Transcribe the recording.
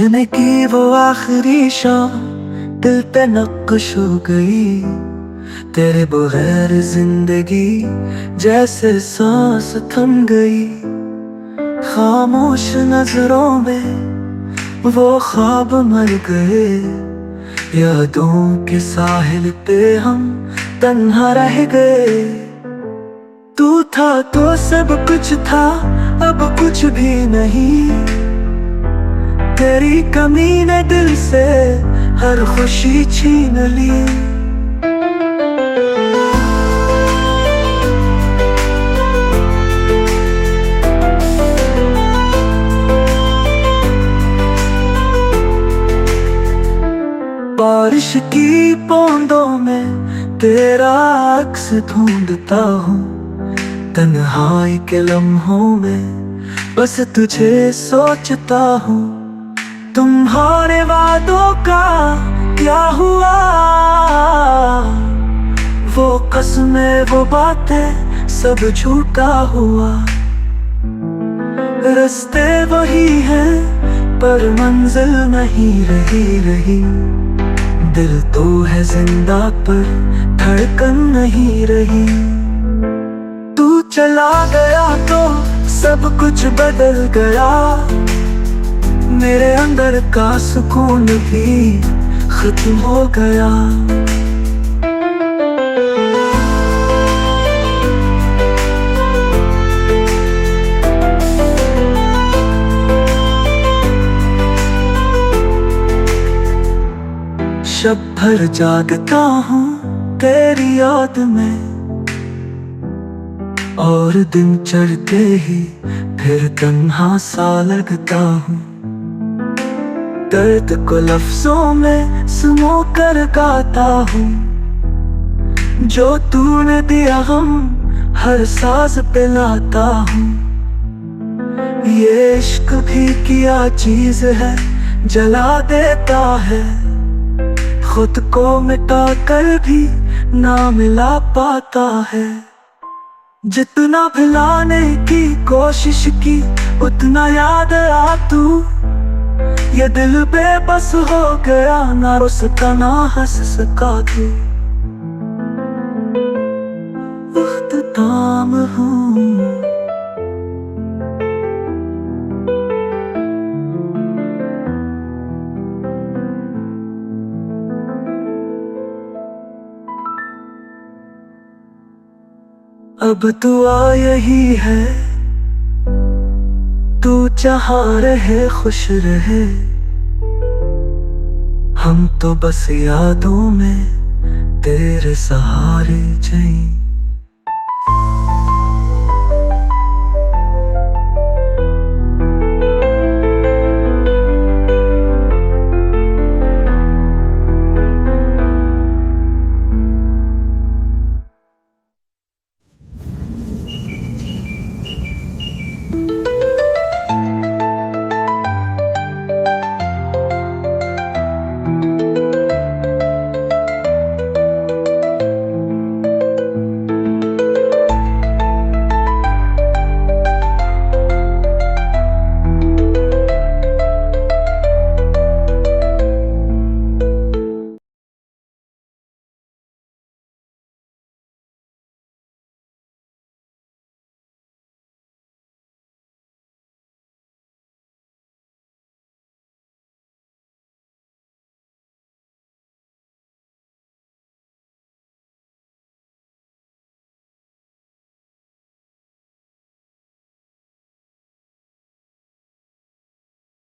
मिलने की वो आखिरी शाम दिल पे नक्श हो गई। तेरे बगैर जिंदगी जैसे सांस थम गई। खामोश नजरों में वो ख्वाब मर गए। यादों के साहिल पे हम तन्हा रह गए। तू था तो सब कुछ था, अब कुछ भी नहीं। तेरी कमी ने दिल से हर खुशी छीन ली। बारिश की बूंदों में तेरा अक्स ढूंढता हूँ। तन्हाई के लम्हों में बस तुझे सोचता हूँ। तुम्हारे वादों का क्या हुआ? वो कसमें वो बातें सब झूठा हुआ। रास्ते वही हैं पर मंजिल नहीं रही। दिल तो है जिंदा पर धड़कन नहीं रही। तू चला गया तो सब कुछ बदल गया। मेरे अंदर का सुकून भी खत्म हो गया। शब भर जागता हूँ तेरी याद में, और दिन चढ़ते ही फिर तन्हा सा लगता हूँ। दर्द को लफ्जों में सुनो कर गाता हूँ। जो तूने दिया हम हर साज पे लाता हूँ। ये इश्क भी क्या चीज है, जला देता है। खुद को मिटा कर भी ना मिला पाता है। जितना भुलाने की कोशिश की उतना याद आ तू। ये दिल बेबस हो गया, ना रो सका ना हंस सका तू। मुख्ताम हूँ अब दुआ यही है, तू जहाँ रहे खुश रहे। हम तो बस यादों में तेरे सहारे चाहिए।